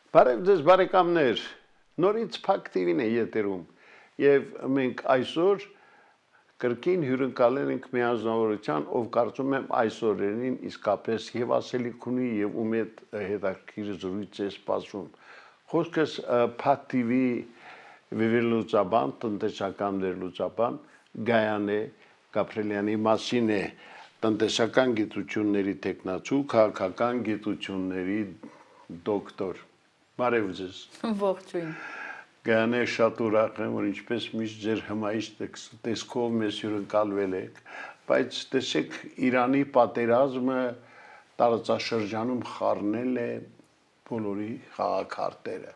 Բարև ձեզ բարեկամներ, նորից Փակ TV-ն է եթերում եւ մենք այսօր կրկին հյուրընկալել ենք մի անձնավորության, ով կարծում եմ այսօրերին իսկապես եւ ասելիք ունի եւ ում հետ հետաքրքիր զրույց է սպասում։ Խոսքս Փակ TV վերլուծաբան, տնտեսական վերլուծաբան Գայանե Գաբրելյանի մասին է, տնտեսական գիտությունների տեխնացու, քաղաքական գիտությունների դոկտոր։ Բարև ձեզ։ Ողջույն։ Գայանե, շատ ուրախ եմ, որ ինչպես միշտ ձեր հմայիչ տեսքով մեզ հյուրընկալվել եք, բայց տեսեք Իրանի պատերազմը տարածաշրջանում խառնել է բոլորի խաղաքարտերը։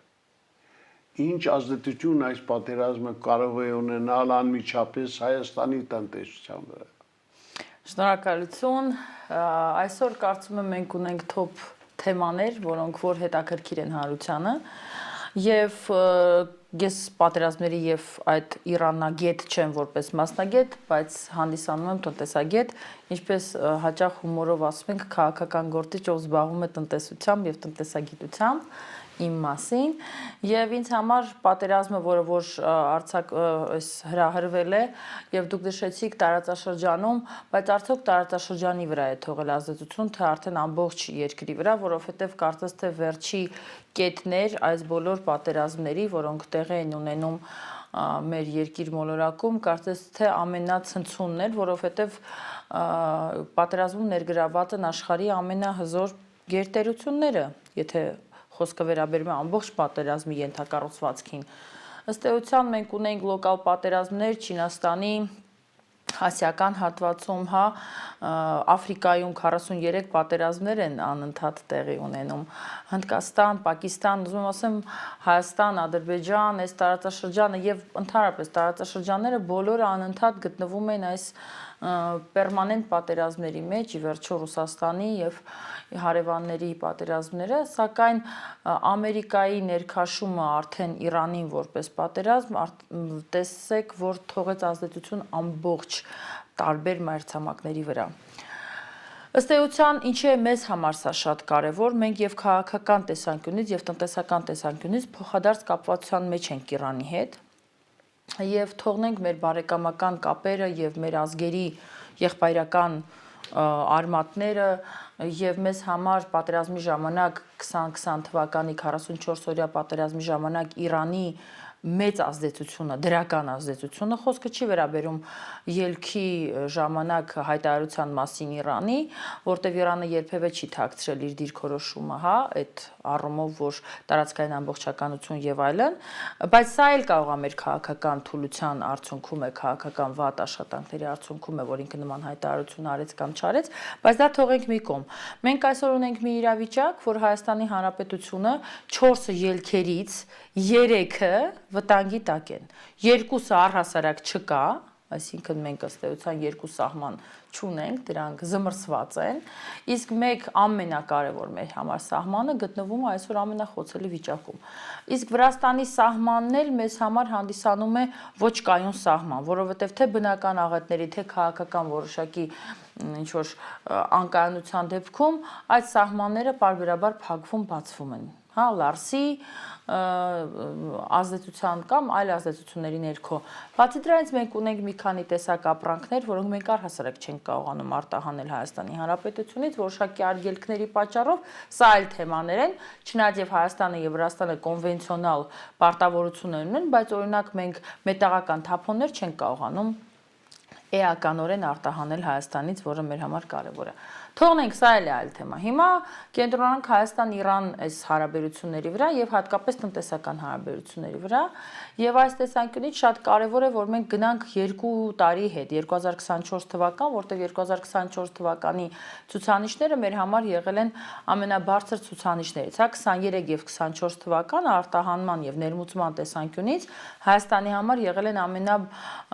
Ինչ ազդեցություն այս պատերազմը կարող է ունենալ անմիջապես Հայաստանի տնտեսության վրա։ Շնորհակալություն։ Այսօր կարծում եմ մենք ունենք top թեմաներ, որոնք որ հետաքրքիր են հանրությանը, եւ ես պատերազմների եւ այդ Իրանագետ չեմ որպես մասնագետ, բայց հանդիսանում եմ տնտեսագետ, ինչպես հաճախ հումորով ասում ենք, քաղաքական գործիչ, ով զբաղվում է տնտեսությամբ եւ տնտեսագիտությամբ իմ մասին, եւ ինձ համար պատերազմը, որը որ արցակ հրահրվել է եւ դուք նշեցիք տարածաշրջանում, բայց արդյոք տարածաշրջանի վրա է թողել ազդեցություն, թե արդեն ամբողջ երկրի վրա, որովհետեւ կարծես թե վերջի կետներ այս բոլոր պատերազմների, որոնք տեղի են ունենում մեր երկիր մոլորակում, կարծես թե ամենացնցունն էր, որովհետեւ պատերազմում ներգրաված են աշխարհի ամենահզոր գերտերությունները, եթե խոսքը վերաբերում է ամբողջ պատերազմի ենթակառուցվածքին։ Ըստ էության մենք ունենք լոկալ պատերազմներ Չինաստանի ասիական հատվածում, Աֆրիկայում 43 պատերազմներ են անընդհատ տեղի ունենում։ Հնդկաստան, Պակիստան, ուզում եմ ասեմ Հայաստան, Ադրբեջան, այս տարածաշրջանը եւ ընդհանրապես տարածաշրջանները բոլորը անընդհատ գտնվում են այս պերմանենտ պատերազմների մեջ, ի վերջո Ռուսաստանի եւ հարևանների պատերազմները, սակայն Ամերիկայի ներքաշումը արդեն Իրանին որպես պատերազմ, տեսեք, որ թողեց ազդեցություն ամբողջ տարբեր մայրցամաքների վրա։ Ըստ էության, ինչի է մեզ համար սա շատ կարևոր, մենք եւ քաղաքական տեսանկյունից եւ տնտեսական տեսանկյունից փոխադարձ կապվածության մեջ ենք Իրանի հետ եւ թողնենք մեր բարեկամական կապերը եւ մեր ազգերի եղբայրական արմատները եւ մեզ համար պատերազմի ժամանակ 2020 թվականի 44-օրյա պատերազմի ժամանակ Իրանի մեծ ազդեցությունը, դրական ազդեցությունը, խոսքը չի վերաբերում ելքի ժամանակ հայտարարության մասին Իրանի, որտեղ Իրանը երբևէ չի թաքցրել իր դիրքորոշումը, այդ առումով, որ տարածքային ամբողջականություն եւ այլն, բայց սա էլ կարող է մեր քաղաքական թուլության արդյունքում է, քաղաքական վատ աշխատանքների արդյունքում է, որ ինքը նման հայտարարություն արեց կամ չարեց, բայց դա թողենք մի կողմ։ Մենք այսօր ունենք մի իրավիճակ, որ Հայաստանի Հանրապետությունը 4 ելքերից 3-ը վտանգի տակ են։ 2-ը առհասարակ չկա, այսինքն մենք ըստ էության 2 սահման չունենք, դրանք զմռսված են, իսկ մեկ ամենակարևոր մեր համար սահմանը գտնվում է այսօր ամենախոցելի վիճակում։ Իսկ Վրաստանի սահմանն էլ մեզ համար հանդիսանում է ոչ կայուն սահման, որովհետև թե բնական աղետների, թե քաղաքական որոշակի ինչ-որ անկայունության դեպքում այդ սահմանները պարբերաբար փակվում, բացվում են, Լարսի ազդեցության կամ այլ ազդեցությունների ներքո։ Բացի դրանից մենք ունենք մի քանի տեսակ ապրանքներ, որոնք մենք առհասարակ չենք կարողանում արտահանել Հայաստանի Հանրապետությունից, որոշակի արգելքների պատճառով, սա այլ թեմաներ են, չնայած եւ Հայաստանը եւ Վրաստանը կոնվենցիոնալ պարտավորություններ ունեն, բայց օրինակ մենք մետաղական թափոններ չենք կարողանում էականորեն արտահանել Հայաստանից, որը մեր համար կարևոր է։ Թողնենք, սա էլ է այլ թեմա։ Հիմա կենտրոնանանք Հայաստան-Իրան այս հարաբերությունների վրա եւ հատկապես տնտեսական հարաբերությունների վրա, եւ այս տեսանկյունից շատ կարեւոր է, որ մենք գնանք 2 տարի հետ, 2024 թվական, որտեղ 2024 թվականի ցուցանիշները մեր համար եղել են ամենաբարձր ցուցանիշներից, 23 եւ 24 թվականը արտահանման եւ ներմուծման տեսանկյունից Հայաստանի համար եղել են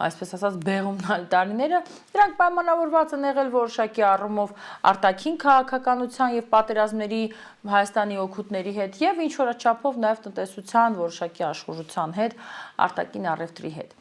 այսպես ասած բեղումնալ տարիները, դրանք պայմանավորված են եղել որոշակի առումով արտաքին քաղաքականության եւ պատերազմների Հայաստանի օգուտների հետ եւ ինչ որ չափով նաեւ տնտեսության որոշակի աշխուժության հետ, արտաքին առևտրի հետ։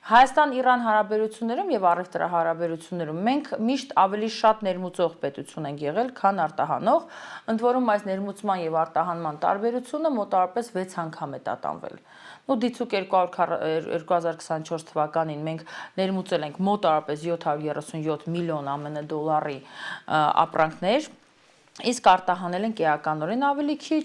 Հայաստան-Իրան հարաբերություններում եւ առևտրահարաբերություններում մենք միշտ ավելի շատ ներմուծող պետություն ենք եղել, քան արտահանող, ընդ որում այս ներմուծման եւ արտահանման տարբերությունը մոտավորապես 6 անգամ է տատանվել։ Դիցուկ 2024 թվականին մենք ներմուծել ենք մոտավորապես 737 միլիոն ԱՄՆ դոլարի ապրանքներ, իսկ արտահանել ենք էականորեն ավելի քիչ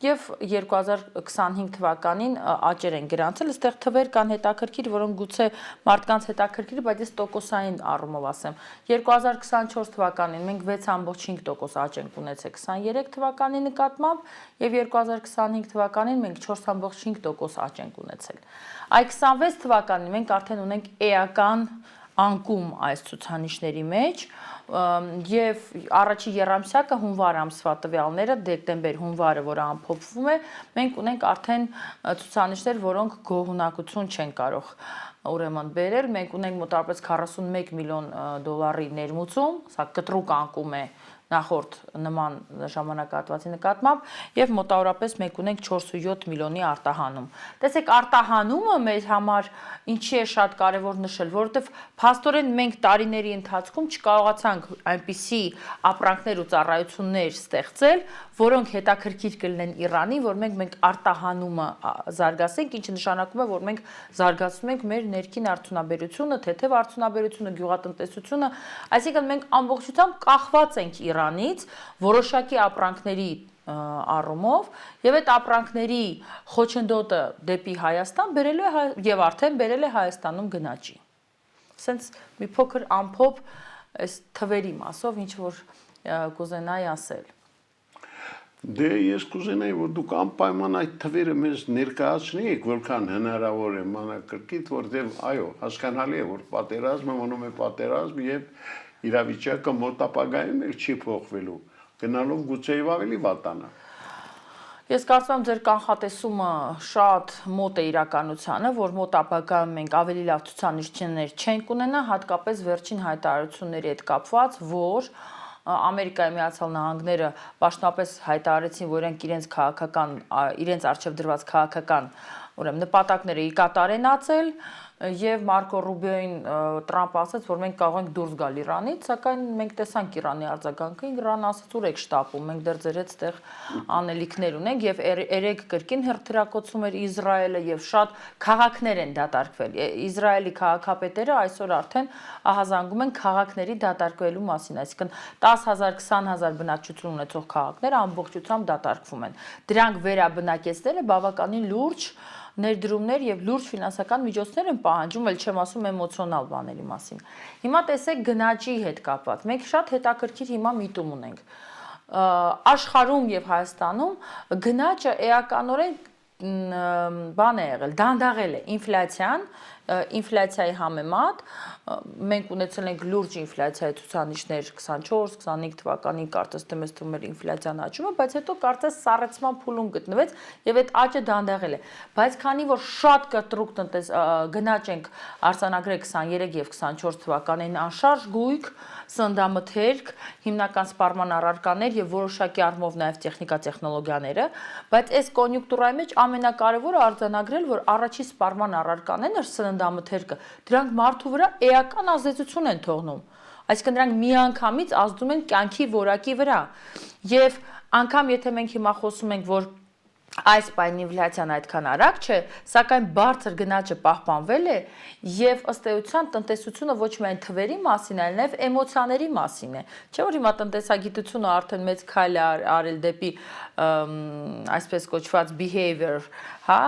եւ 2025 թվականին աճեր են գրանցել, այստեղ թվեր կան հետաքրքիր, որոնք գուցե մարդկանց հետաքրքիր, բայց ես տոկոսային առումով ասեմ։ 2024 թվականին մենք 6.5% աճ ենք ունեցել 23 թվականի նկատմամբ եւ 2025 թվականին մենք 4.5% աճ ենք ունեցել։ Այ 26 թվականին մենք արդեն ունենք էական անկում այս ցուցանիշների մեջ եւ առաջի եռամսյակը հունվար ամսվա տվյալները դեկտեմբեր-հունվարը, որը ամփոփվում է, մենք ունենք արդեն ցուցանիշներ, որոնք գոհունակություն չեն կարող ուրեմն բերել, մենք ունենք մոտավորապես 41 միլիոն դոլարի ներմուծում, սա կտրուկ անկում է նախորդ նման ժամանակահատվածի նկատմամբ եւ մոտավորապես մենք ունենք 4.7 միլիոնի արտահանում։ Տեսեք, արտահանումը մեր համար ինչի է շատ կարեւոր նշել, որովհետեւ փաստորեն մենք տարիների ընթացքում չկարողացանք այնպիսի ապրանքներ ու ծառայություններ ստեղծել, որոնք հետաքրքիր կլինեն Իրանին, որ մենք արտահանումը զարգացնենք, ինչը նշանակում է, որ մենք զարգացնում ենք մեր ներքին արդյունաբերությունը, թեթև արդյունաբերությունը, գյուղատնտեսությունը, այսինքն մենք ամբողջությամբ կախված ենք Իրանից որոշակի ապրանքների առումով եւ այդ ապրանքների խոչընդոտը դեպի Հայաստան բերելու է եւ արդեն բերել է Հայաստանում գնաճի։ Սենց մի փոքր ամփոփ այս թվերի մասով ինչ որ կուզենայի ասել։ Դե ես կուզենայի, որ դուք անպայման այդ թվերը մեզ ներկայացնեիք, որքան հնարավոր է մանրակրկիտ, որտեղ այո, հասկանալի է, որ պատերազմը մնում է պատերազմ եւ իրավիճակը մոտ ապագայում էլ չի փոխվելու, գնալով գուցեև ավելի վատանա։ Ես կարծում եմ ձեր կանխատեսումը շատ մոտ է իրականությանը, որ մոտ ապագայում մենք ավելի լավ ցուցանիշներ չենք ունենա, հատկապես վերջին հայտարարությունների հետ կապված, որ Ամերիկայի Միացյալ Նահանգները պաշտոնապես հայտարարեցին, որ իրենց արժեվ դրված քաղաքական ուրեմն նպատակները ի կատար են ածել եւ Մարկո Ռուբիոին Տրամպը ասաց, որ մենք կարող ենք դուրս գալ Իրանից, սակայն մենք տեսանք Իրանի արձագանքը, Իրանը ասաց, ուր եք շտապում, մենք դեռ ձեր հետ այդտեղ անելիքներ ունենք եւ երեք կրկին հրթիռակոծում էր Իսրայելը եւ շատ քաղաքներ են դատարկվել։ Իսրայելի քաղաքապետերը այսօր արդեն ահազանգում են քաղաքների դատարկվելու մասին, այսինքն 10,000, 20,000 բնակչություն ունեցող քաղաքները ամբողջությամբ դատարկվում են։ Դրանք վերաբնակեցնելը բավականին լուրջ ներդրումներ եւ լուրջ ֆինանսական միջոցներ են պահանջում, ել չեմ ասում էմոցիոնալ բաների մասին։ Հիմա տեսեք գնաճի հետ կապված։ Մենք շատ հետաքրքիր հիմա միտում ունենք։ Աշխարհում եւ Հայաստանում գնաճը էականորեն բան է եղել, դանդաղել է ինֆլյացիան, ինֆլյացիայի համեմատ մենք ունեցել ենք լուրջ ինֆլյացիայի ցուցանիշներ 24-25 թվականին կարծես թե մեզ թվում էր ինֆլյացիան աճում է, բայց հետո կարծես սառեցման փուլում գտնվեց եւ այդ աճը դանդաղել է։ Բայց քանի որ շատ կտրուկ գնաճ ենք արձանագրել 23 եւ 24 թվականին անշարժ գույք, սննդամթերք, հիմնական սպառման առարկաներ եւ որոշակի առումով նաեւ տեխնիկա-տեխնոլոգիաները, բայց այս կոնյունկտուրայի մեջ ամենակարևորը արձանագրել, որ առաջի սպառման առարկաներն սննդամթերքը, դրանք մարդու վրա էական ազդեցություն են թողնում։ Այսինքն դրանք միանգամից ազդում են կյանքի որակի վրա։ Եվ անգամ եթե մենք հիմա խոսում ենք, որ այս պայն ինֆլյացիան այդքան արագ չէ, սակայն բարձր գնաճը պահպանվել է եւ ըստ էության տնտեսությունը ոչ միայն թվերի մասին, այլ նաեւ էմոցիաների մասին է։ Չէ՞ որ հիմա տնտեսագիտությունը արդեն մեծ քայլ է արել դեպի այսպես կոչված behavior, հա,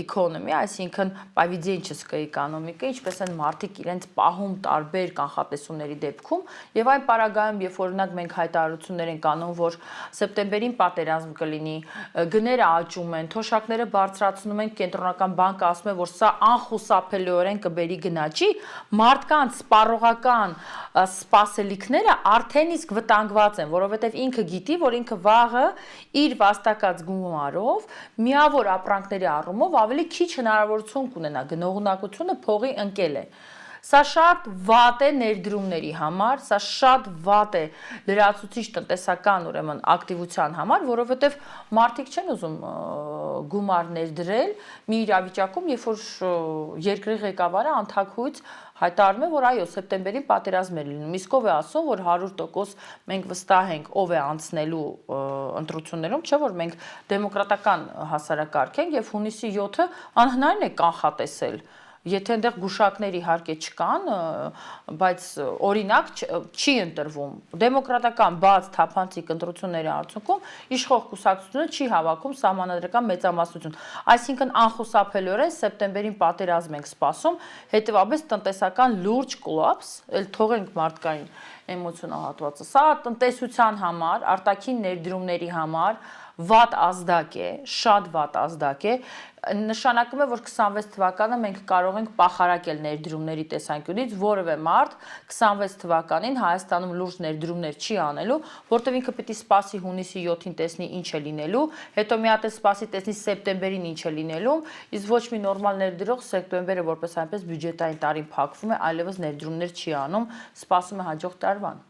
economy, այսինքն поведенческая экономика, ինչպես են մարդիկ իրենց պահում տարբեր կանխատեսումների դեպքում եւ այն պարագայում, երբ օրինակ մենք հայտարարություններ ենք անում, որ սեպտեմբերին պատերազմ կլինի, գները աճում են, թոշակները բարձրացնում են, կենտրոնական բանկը ասում է, որ սա անխուսափելիորեն կբերի գնաճի, մարդկանց սպառողական սպասելիքները արդեն իսկ վտանգված են, որովհետեւ ինքը գիտի, որ ինքը վաղը իր վաստակած գումարով միավոր ապրանքների առումով ավելի քիչ հնարավորություն կունենա, գնողունակությունը փողի ընկել է։ Սա շատ վատ է ներդրումների համար, սա շատ վատ է լրացուցիչ տնտեսական ուրեմն ակտիվության համար, որովհետև մարդիկ չեն ուզում գումար ներդրել մի իրավիճակում, երբ որ երկրի ղեկավարը անթաքույց հայտարարում է, որ այո, սեպտեմբերին պատերազմ է լինում։ Իսկ ով է ասում, որ 100% մենք վստահ ենք, ով է անցնելու ընտրություններում, չէ՞ որ մենք դեմոկրատական հասարակարգ ենք եւ հունիսի 7-ը անհնարին է կանխատեսել։ Եթե այնտեղ գուշակներ իհարկե չկան, բայց օրինակ չի ընտրվում դեմոկրատական բաց թափանցիկ ընտրությունների արդյունքում իշխող կուսակցությունը չի հավաքում սահմանադրական մեծամասնություն։ Այսինքն անխուսափելիորեն սեպտեմբերին պատերազմ ենք սպասում, հետևաբար տնտեսական լուրջ կոլապս, էլ թողենք մարդկային էմոցիոնալ հատվածը։ Սա տնտեսության համար, արտաքին ներդրումների համար վատ ազդակ է, շատ վատ ազդակ է, նշանակում է, որ 26 թվականը մենք կարող ենք պախարակել ներդրումների տեսանկյունից, որևէ մարդ 26 թվականին Հայաստանում լուրջ ներդրումներ չի անելու, որտեղ ինքը պիտի սպասի հունիսի 7-ին տեսնի ինչ է լինելու, հետո մի հատ սպասի տեսնի սեպտեմբերին ինչ է լինելու, իսկ ոչ մի նորմալ ներդրող սեպտեմբերը որպես այնպես բյուջետային տարին փակվում է, այլևս ներդրումներ չի անում, սպասում է հաջորդ տարվան։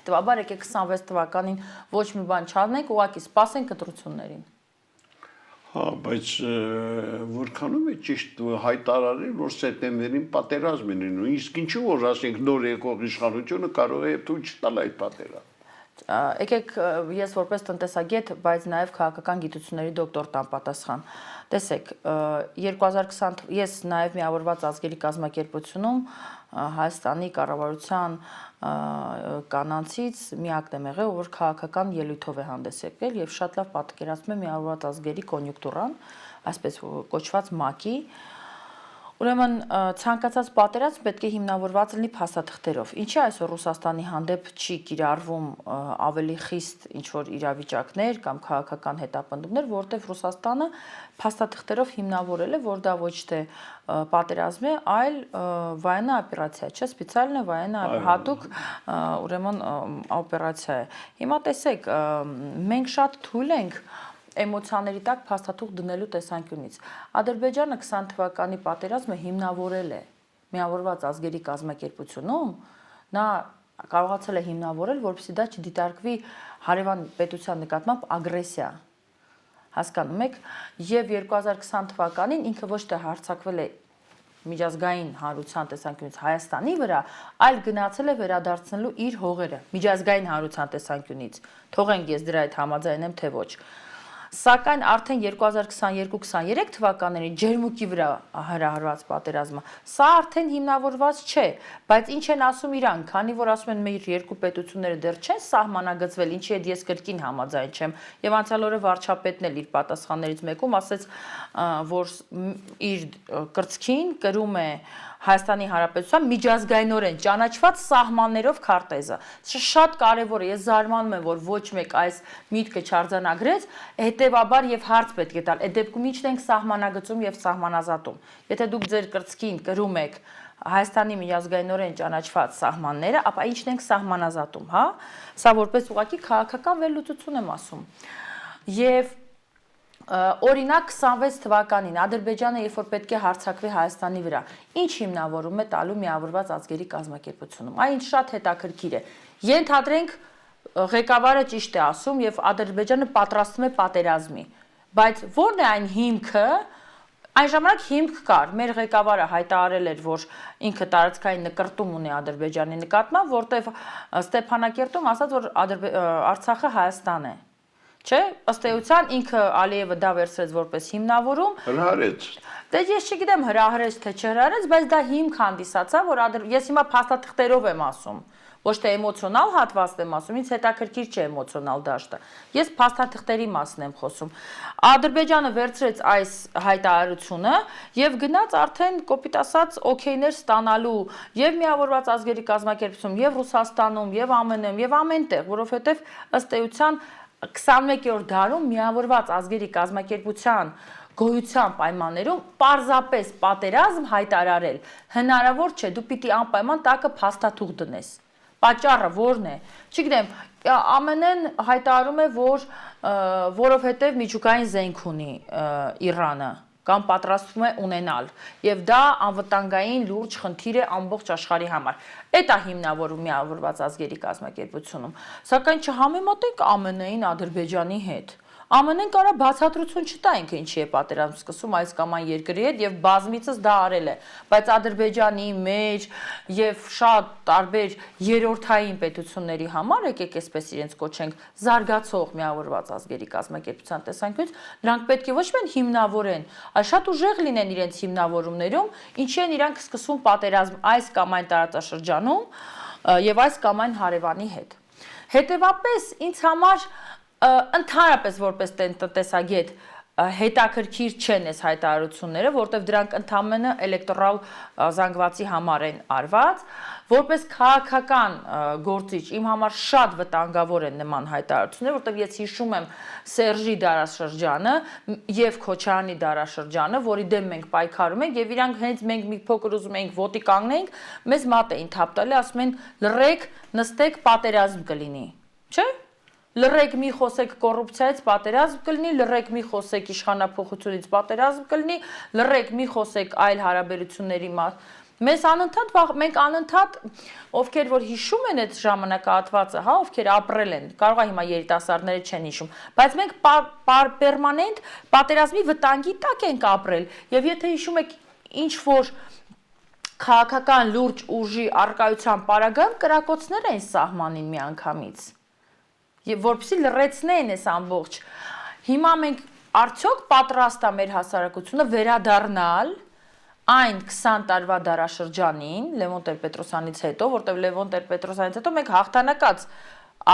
Հետևաբար եկեք 26 թվականին ոչ մի բան չանենք, ուղղակի սպասենք ընտրություններին։ Հա, բայց որքանում է ճիշտ հայտարարել, որ սեպտեմբերին պատերազմ է լինում, իսկ ինչու որ ասենք նոր եկող իշխանությունը կարող է թույլ չտալ այդ պատերազմը։ Եկեք ես որպես տնտեսագետ, բայց նաև քաղաքական գիտությունների դոկտոր տամ պատասխան։ Տեսեք, 2020 ես նաև միավորված ազգերի կազմակերպությունում Հայաստանի կառավարության կանանցից միակն եմ եղել, որ քաղաքական ելույթով է հանդես եկել եւ շատ լավ պատկերացնում է միավորված ազգերի կոնյունկտուրան, այսպես կոչված ՄԱԿ-ի։ Ուրեմն ցանկացած պատերազմ պետք է հիմնավորված լինի փաստաթղթերով։ Ինչի այսօր Ռուսաստանի հանդեպ չի կիրառվում ավելի խիստ ինչ որ իրավիճակներ կամ քաղաքական հետապնդումներ, որտեղ Ռուսաստանը փաստաթղթերով հիմնավորել է, որ դա ոչ թե պատերազմ է, այլ военная операция, չէ, специальная военная հատուկ ուրեմն օպերացիա է։ Հիմա տեսեք, մենք շատ թույլ ենք էմոցիաների տակ փաստաթուղթ դնելու տեսանկյունից։ Ադրբեջանը 20 թվականի պատերազմը հիմնավորել է միավորված ազգերի կազմակերպությունում, նա կարողացել է հիմնավորել, որպեսզի դա չդիտարկվի հարևան պետության նկատմամբ ագրեսիա։ Հասկանում եք, եւ 2020 թվականին ինքը ոչ թե հարձակվել է միջազգային հանրության տեսանկյունից Հայաստանի վրա, այլ գնացել է վերադարձնելու իր հողերը միջազգային հանրության տեսանկյունից։ Թողենք ես դրա հետ համաձայն եմ, թե ոչ։ Սակայն արդեն 2022-23 թվականներին ջերմուկի վրա հրահրված պատերազմը, սա արդեն հիմնավորված չէ, բայց ինչ են ասում իրանք, քանի որ ասում են մեր երկու պետությունները դեռ չեն սահմանագծվել, ինչի հետ ես կրկին համաձայն չեմ, եւ անցյալ օրը վարչապետն էլ իր պատասխաններից մեկում ասեց, որ իր կրծքին կրում է Հայաստանի Հանրապետության միջազգայինորեն ճանաչված սահմաններով քարտեզը։ Շատ կարևոր է, ես զարմանում եմ, որ ոչ մեկ այս միտքը չարձանագրեց, հետեւաբար եւ հարց պետք է տալ։ Այդ դեպքում ի՞նչն ենք սահմանագծում եւ սահմանազատում։ Եթե դուք ձեր կրծքին կրում եք Հայաստանի միջազգայինորեն ճանաչված սահմանները, ապա ի՞նչն ենք սահմանազատում, հա։ Սա որպես ուղղակի քաղաքական վերլուծություն եմ ասում։ Եվ օրինակ 26 թվականին Ադրբեջանը երբ որ պետք է հարձակվի Հայաստանի վրա, ինչ հիմնավորում է տալու միավորված ազգերի կազմակերպությունում։ Այն շատ հետաքրքիր է։ Ենթադրենք ղեկավարը ճիշտ է ասում եւ Ադրբեջանը պատրաստվում է պատերազմի, բայց ո՞րն է այն հիմքը։ Այն ժամանակ հիմք կար, մեր ղեկավարը հայտարարել էր, որ ինքը տարածքային նկրտում ունի Ադրբեջանի նկատմամբ, որտեղ Ստեփանակերտում ասաց, որ Արցախը Հայաստան է։ Չէ, ըստ էության ինքը Ալիևը դա վերցրեց որպես հիմնավորում։ Հրահրեց։ Դե ես չգիտեմ հրահրեց թե չհրահրեց, բայց դա հիմք հանդիսացավ, որ ես հիմա փաստաթղթերով եմ ասում, ոչ թե էմոցիոնալ հատվածն եմ ասում, ինձ հետաքրքիր չէ էմոցիոնալ դաշտը։ Ես փաստաթղթերի մասն եմ խոսում։ Ադրբեջանը վերցրեց այս հայտարարությունը եւ գնաց արդեն կոպիտ ասած օքեյներ ստանալու եւ միավորված ազգերի կազմակերպությունում, եւ Ռուսաստանում, եւ ԱՄՆ-ում, եւ ամենտեղ, որովհետեւ ըստ էության 21-րդ դարում միավորված ազգերի կազմակերպության գոյության պայմաններում պարզապես պատերազմ հայտարարել հնարավոր չէ, դու պիտի անպայման տակը փաստաթուղթ դնես։ Պատճառը ո՞րն է։ Չգիտեմ, ԱՄՆ-ն հայտարարում է, որ որովհետև միջուկային զենք ունի Իրանը։ կամ պատրաստվում է ունենալ, եւ դա անվտանգային լուրջ խնդիր է ամբողջ աշխարհի համար։ Այդ է հիմնավորում Միավորված ազգերի կազմակերպությունում։ Սակայն չհամեմատենք ԱՄՆ-ին Ադրբեջանի հետ։ ԱՄՆ-ն կարա բացատրություն չտա ինքը ինչի է պատերազմ սկսում այս կամ այն երկրի հետ եւ բազմիցս դա արել է, բայց Ադրբեջանի, մեր եւ շատ տարբեր երրորդային պետությունների համար, եկեք այսպես իրենց կոչենք, զարգացող Միավորված ազգերի կազմակերպության տեսանկյունից, նրանք պետք է ոչ միայն հիմնավորեն, այլ շատ ուժեղ լինեն իրենց հիմնավորումներում, ինչի են իրանք սկսում պատերազմ այս կամ այն տարածաշրջանում եւ այս կամ այն հարևանի հետ։ Հետևաբար ինձ համար ընդհանրապես որպես տնտեսագետ հետաքրքիր չեն այս հայտարարությունները, որտեղ դրանք ընդամենը էլեկտորալ զանգվածի համար են արված, որպես քաղաքական գործիչ իմ համար շատ վտանգավոր են նման հայտարարությունները, որտեղ ես հիշում եմ Սերժի դարաշրջանը եւ Քոչարյանի դարաշրջանը, որի դեմ մենք պայքարում ենք եւ իրանք հենց մենք մի փոքր ուզում էինք ոտի կանգնենք, մեզ մատ էին թափ տալի, ասում են լռեք, նստեք, պատերազմ կլինի, չէ՞։ Լռեք մի խոսեք կոռուպցիայից պատերազմ կլինի, լռեք մի խոսեք իշխանափոխությունից պատերազմ կլինի, լռեք մի խոսեք այլ հարաբերությունների մենք անընդհատ ովքեր որ հիշում են այդ ժամանակահատվածը, հա, ովքեր ապրել են, կարող է հիմա երիտասարդները չեն հիշում, բայց մենք պերմանենտ պատերազմի վտանգի տակ ենք ապրել, եւ եթե հիշում եք ինչ որ քաղաքական լուրջ ուժի առկայության պարագայում կրակոցներ են սահմանին միանգամից։ Եվ որպեսզի լռեցնեն այս ամբողջ։ Հիմա մենք արդյոք պատրաստ է մեր հասարակությունը վերադառնալ այն 20 տարվա դարաշրջանին Լևոն Տեր-Պետրոսյանից հետո, որտեղ Լևոն Տեր-Պետրոսյանից հետո մենք հաղթանակած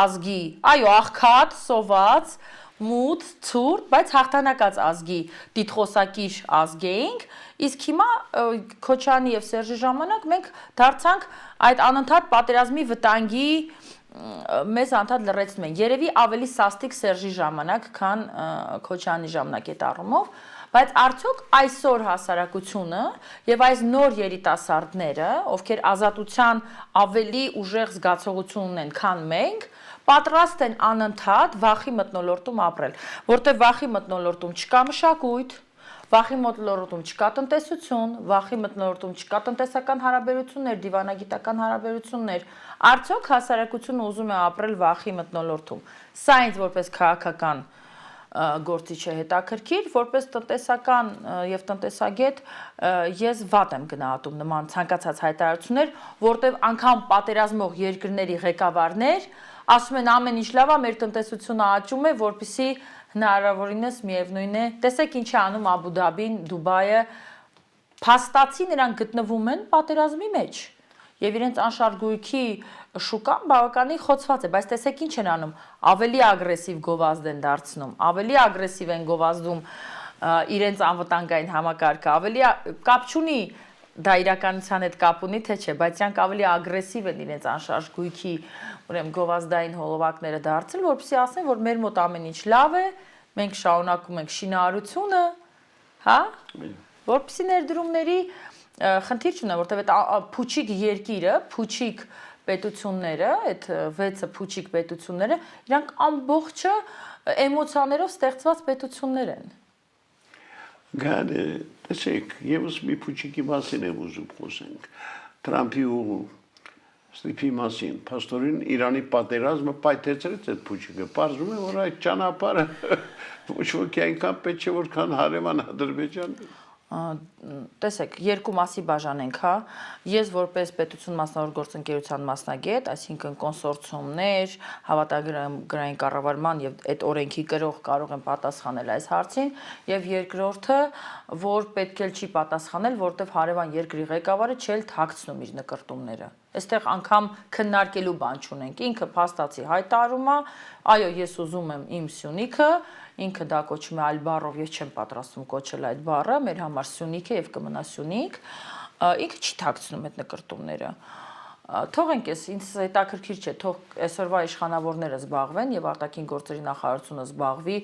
ազգի, այո, աղքատ, սոված, մութ, ցուրտ, բայց հաղթանակած ազգի դիտխոսակիր ազգ էինք, իսկ հիմա Քոչարյանի եւ Սերժի ժամանակ մենք դարձանք այդ անընդհատ պատերազմի վտանգի մեզ անդադ լռեցնում են։ Երևի ավելի սաստիկ Սերժի ժամանակ, քան Քոչարյանի ժամանակ այդ առումով, բայց արդյոք այսօր հասարակությունը եւ այս նոր երիտասարդները, ովքեր ազատության ավելի ուժեղ զգացողություն ունեն, քան մենք, պատրաստ են անընդհատ վախի մթնոլորտում ապրել, որտեղ վախի մթնոլորտում չկա մշակույթ, վախի մթնոլորտում չկա տնտեսություն, վախի մթնոլորտում չկա տնտեսական հարաբերություններ, դիվանագիտական հարաբերություններ, արդյոք հասարակությունը ուզում է ապրել վախի մթնոլորտում։ Սա ինձ որպես քաղաքական գործիչ է հետաքրքիր, որպես տնտեսական եւ տնտեսագետ ես վատ եմ գնահատում նման ցանկացած հայտարարություններ, որտեղ անգամ պատերազմող երկրների ղեկավարներ ասում են ամեն ինչ լավ է, մեր տնտեսությունը աճում է, որպեսզի հնարավորինս միևնույն է, տեսեք ինչ է անում Աբու Դաբին, Դուբայը, փաստացի նրանք գտնվում են պատերազմի մեջ եւ իրենց անշարժույթի շուկան բավականին խոցված է, բայց տեսեք ինչ են անում, ավելի ագրեսիվ գովազդ են դարձնում, ավելի ագրեսիվ են գովազդում իրենց անվտանգային համակարգը, ավելի կապ չունի դա իրականության հետ կապ ունի թե չէ, բայց իրանք ավելի ագրեսիվ են իրենց անշարժ գույքի, ուրեմն գովազդային հոլովակները դարձել, որպեսզի ասեն, որ մեր մոտ ամեն ինչ լավ է, մենք շարունակում ենք շինարարությունը, հա, որպեսզի ներդրումների խնդիր չունեն, որտեղ այդ փուչիկ երկիրը, փուչիկ պետությունները, այդ 6 փուչիկ պետությունները, իրանք ամբողջը էմոցիաներով ստեղծված պետություններ են։ Գարե, տեսեք, եւս մի փուչիկի մասին եմ ուզում խոսենք։ Թրամփի ու Ստիփի մասին, փաստորեն Իրանի պատերազմը պայթեցրեց այդ փուչիկը։ Պարզվում է, որ այդ ճանապարհը ոչ ոքի այնքան պետք չէ, որքան հարևան Ադրբեջանն։ Տեսեք, երկու մասի բաժանենք, հա։ Ես որպես պետություն մասնավոր գործընկերության մասնագետ, այսինքն կոնսորցիումներ, հավատագրային կառավարման եւ այդ օրենքի կրող կարող են պատասխանել այս հարցին, եւ երկրորդը, որ պետք է չի պատասխանել, որտեվ հարևան երկրի ղեկավարը չէլ թաքցնում իր նկարտումները։ Այստեղ անգամ քննարկելու բան չունենք։ Ինքը փաստացի հայտարարում է, այո, ես ուզում եմ իմ Սյունիքը, ինքը դա կոչում է այլ բառով, ես չեմ պատրաստվում կոչել այդ բառը, մեր համար Սյունիք է եւ կմնա Սյունիք, ինքը չի թաքցնում այդ նկարտումները։ թողենք էս ինձ հետաքրքիր չէ, թող այսօրվա իշխանավորները զբաղվեն եւ արտաքին գործերի նախարարությունը զբաղվի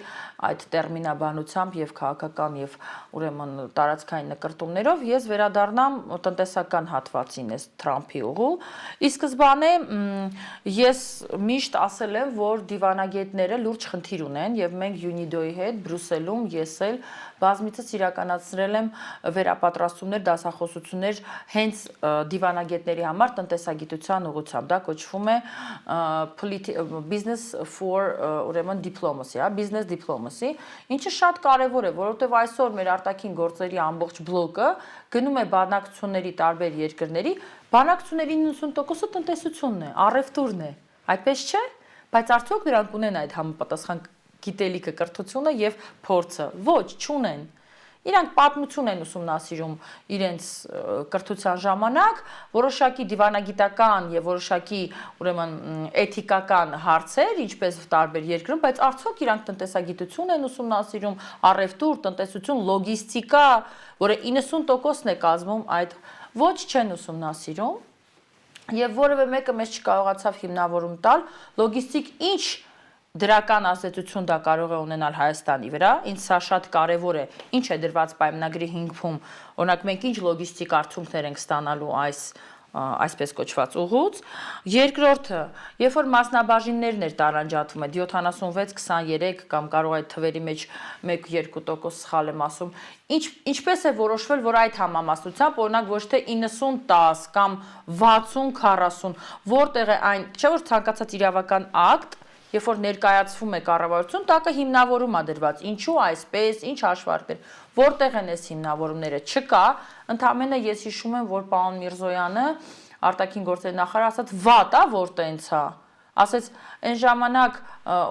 այդ տերմինաբանությամբ եւ քաղաքական եւ ուրեմն տարածքային նկրտումներով, ես վերադառնամ տնտեսական հատվածին էս Թրամփի ուղու։ Ի սկզբանե ես միշտ ասել եմ, որ դիվանագետները լուրջ խնդիր ունեն եւ մենք UNIDO-ի հետ Բրյուսելում ես էլ բազմիցս իրականացրել եմ վերապատրաստումներ, դասախոսություններ հենց դիվանագետների համար տնտեսագիտության ուղղությամբ, դա կոչվում է business for ուրեմն diplomacy, business diplomacy, ինչը շատ կարևոր է, որովհետև այսօր մեր արտաքին գործերի ամբողջ բլոկը գնում է բանակցությունների տարբեր երկրների, բանակցությունների 90%-ը տնտեսությունն է, առևտուրն է, այդպես չէ, բայց արդյոք նրանք ունեն այդ համապատասխան գիտելիքը, կրթությունը եւ փորձը, ոչ, չունեն։ Իրանք պատմություն են ուսումնասիրում իրենց կրթության ժամանակ, որոշակի դիվանագիտական եւ որոշակի ուրեմն էթիկական հարցեր, ինչպես տարբեր երկրում, բայց արդյոք իրանք տնտեսագիտություն են ուսումնասիրում, առևտուր, տնտեսություն, լոգիստիկա, որը 90%-ն է կազմում այդ, ոչ չեն ուսումնասիրում, եւ որևէ մեկը մեզ չկարողացավ հիմնավորում տալ, լոգիստիկ ինչ դրական ազդեցություն դա կարող է ունենալ Հայաստանի վրա, ինձ սա շատ կարևոր է, ինչ է դրված պայմանագրի 5-ում, օրինակ մենք ինչ լոգիստիկ արդյունքներ ենք ստանալու այսպես կոչված ուղուց։ Երկրորդը, երբ որ մասնաբաժիններն էր տարանջատվում, այդ 76-23 կամ կարող այդ թվերի մեջ 1-2% սխալ եմ ասում, ինչպես է որոշվել, որ այդ համամասնությամբ, օրինակ ոչ թե 90-10 կամ 60-40, որտեղ է այն, չէ՞ որ ցանկացած իրավական ակտ երբ որ ներկայացվում է կառավարություն, տակը հիմնավորում է դրված, ինչու այսպես, ինչ հաշվարկներ, որտեղ են այս հիմնավորումները, չկա, ընդամենը ես հիշում եմ, որ պարոն Միրզոյանը, արտաքին գործերի նախարար ասաց, վատ է, որ տենց է, ասեց, այն ժամանակ,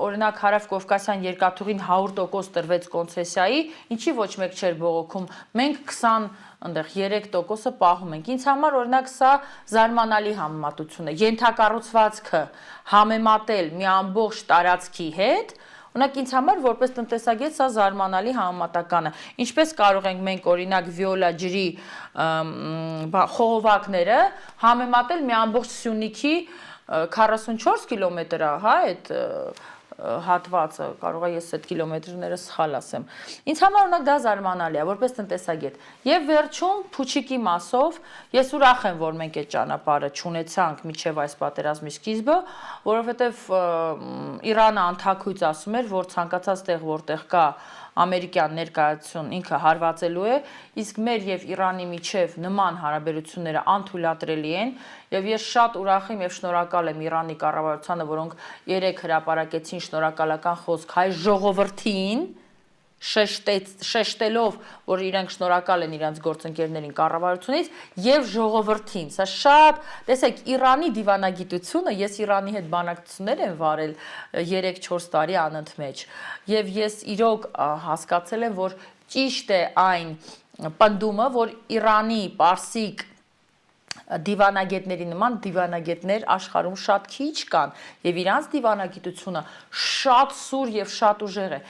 օրինակ Հարավ-Կովկասյան երկաթուղին 100% տրվեց կոնցեսիայի, ինչի ոչ մեկ չէր բողոքում, մենք 23%-ը պահում ենք, ինձ համար օրինակ սա զարմանալի համեմատություն է, ենթակառուցվածքը համեմատել մի ամբողջ տարածքի հետ, օրինակ ինձ համար որպես տնտեսագետ սա զարմանալի համեմատական է, ինչպես կարող ենք մենք օրինակ Վիոլա ջրի խողովակները համեմատել մի ամբողջ Սյունիքի 44 կիլոմետր է, հա, այդ հատվածը, կարող է ես այդ կիլոմետրները սխալ ասեմ։ Ինձ համար օրինակ դա զարմանալի է, որպես տնտեսագետ։ Եվ վերջում փուչիկի մասով ես ուրախ եմ, որ մենք այդ ճանապարհը չունեցանք մինչև այս պատերազմի սկիզբը, որովհետև Իրանը անթաքույց ասում էր, որ ցանկացած տեղ, որտեղ կա ամերիկյան ներկայացություն ինքը հարվածելու է, իսկ մեր եւ Իրանի միջև նման հարաբերությունները անթույլատրելի են, եւ ես շատ ուրախ եմ եւ շնորհակալ եմ Իրանի կառավարությանը, որոնք երեք հրապարակեցին շնորհակալական խոսք հայ ժողովրդին, շեշտելով, որ իրենք շնորհակալ են իրենց գործընկերներին կառավարությունից եւ ժողովրդին։ Սա շատ, տեսեք, Իրանի դիվանագիտությունը, ես Իրանի հետ բանակցություններ եմ վարել 3-4 տարի անընդմեջ եւ ես իրոք հասկացել եմ, որ ճիշտ է այն պնդումը, որ Իրանի պարսիկ դիվանագետների նման դիվանագետներ աշխարհում շատ քիչ կան եւ իրանց դիվանագիտությունը շատ սուր եւ շատ ուժեղ է։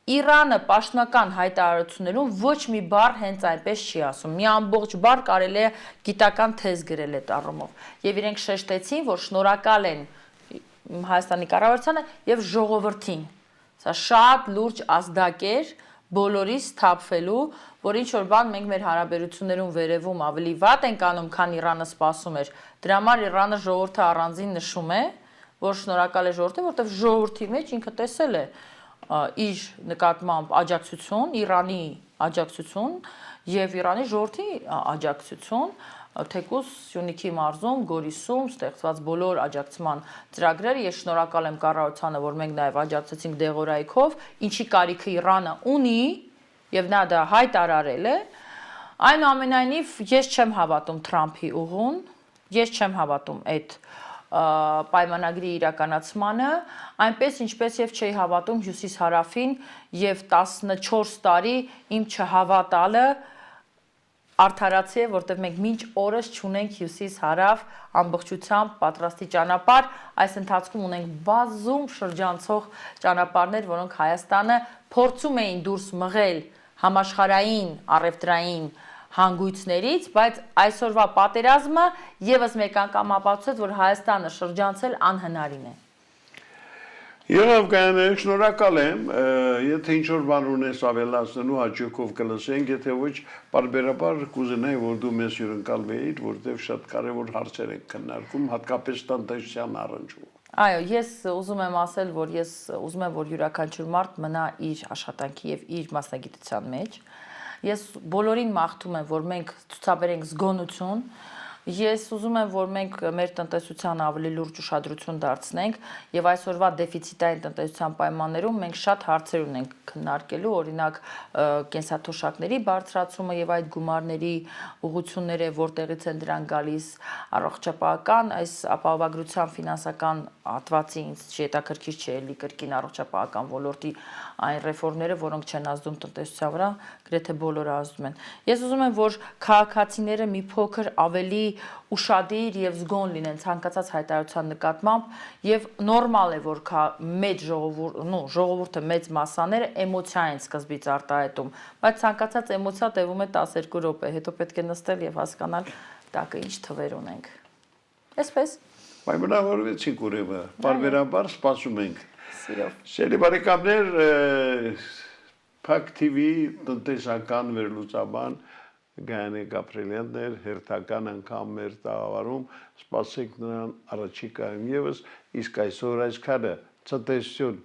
Իրանը պաշտոնական հայտարարություններում ոչ մի բառ հենց այնպես չի ասում։ Մի ամբողջ բառ կարելի է գիտական թեզ գրել այդ առումով։ Եվ իրենք շեշտեցին, որ շնորհակալ են Հայաստանի կառավարությանը եւ ժողովրդին։ Սա շատ լուրջ ազդակ էր բոլորիս թափվելու, որ ինչ որ բան մենք մեր հարաբերություններում վերևում ավելի վատ ենք անում, քան Իրանը սպասում էր։ Դրա համար Իրանը ժողովրդը առանձին նշում է, որ շնորհակալ է ժողովրդին, որովհետեւ ժողովրդի մեջ ինքը տեսել է իր նկատմամբ աջակցություն, Իրանի աջակցություն եւ Իրանի ժողովրդի աջակցություն, թեկուզ Սյունիքի մարզում, Գորիսում ստեղծված բոլոր աջակցման ծրագրերը, ես շնորհակալ եմ կառավարությանը, որ մենք նաեւ աջակցեցինք դեղորայքով, ինչի կարիքը Իրանը ունի եւ նա դա հայտարարել է, այնուամենայնիվ ես չեմ հավատում Թրամփի ուղուն, ես չեմ հավատում այդ պայմանագրի իրականացմանը, այնպես ինչպես եւ չի հավատում հյուսիս-հարավին եւ 14 տարի իմ չհավատալը արդարացի է, որտեղ մենք մինչ օրս չունենք հյուսիս-հարավ ամբողջությամբ պատրաստի ճանապարհ, այս ընթացքում ունենք բազում շրջանցող ճանապարհներ, որոնք Հայաստանը փորձում էին դուրս մղել համաշխարհային առևտրային հանգույցներից, բայց այսօրվա պատերազմը եւս մեկ անգամ ապացուցեց, որ Հայաստանը շրջանցել անհնարին է։ Եղավ կաներ, շնորհակալ եմ, եթե ինչ-որ բան ունես ավելացնելու հաճույքով կլսենք, եթե ոչ բարբերաբար կուզենայի, որ դու մեզ հյուրընկալվեիր, որտեղ շատ կարևոր հարցեր ենք քննարկում, հատկապես տնտեսության առնչվող։ Այո, ես ուզում եմ ասել, որ ես ուզում եմ, որ յուրաքանչյուր մարդ մնա իր աշխատանքի եւ իր մասնագիտության մեջ։ Ես բոլորին մաղթում եմ, որ մենք ցուցաբերենք զգոնություն։ Ես ուզում եմ, որ մենք մեր տնտեսության ավելի լուրջ ուշադրություն դարձնենք եւ այսօրվա դեֆիցիտային տնտեսության պայմաններում մենք շատ հարցեր ունենք քննարկելու, օրինակ կենսաթոշակների բարձրացումը եւ այդ գումարների ուղղությունները, որտեղից են դրան գալիս, առողջապահական այս ապահովագրության ֆինանսական հատվածի ինձ չհետաքրքիր չէ էլի կրկին առողջապահական ոլորտի այն ռեֆորմները, որոնք չեն ազդում տնտեսության վրա, գրեթե բոլորը ազդում են։ Ես ուզում եմ, որ քաղաքացիները մի փոքր ավելի ուշադիր եւ զգոն լինեն ցանկացած հայտարարության նկատմամբ եւ նորմալ է, որ մեծ ժողովուրդը մեծ մասաները էմոցիա են սկզբից արտահայտում, բայց ցանկացած էմոցիա տևում է 12 րոպե, հետո պետք է նստել եւ հասկանալ տակը ինչ թվեր ունենք։ Այսպես Պայմանավորվեցինք ուրեմն, բարբերաբար սպասում ենք։ Սիրով։ Սիրելի բարեկամներ, Փակ TV տնտեսական վերլուծաբան Գայանե Գաբրելյանն էր, հերթական անգամ մեր տաղավարում, սպասենք նրան առաջիկայում եւս, իսկ այսօր այսքանը, ցտեսություն։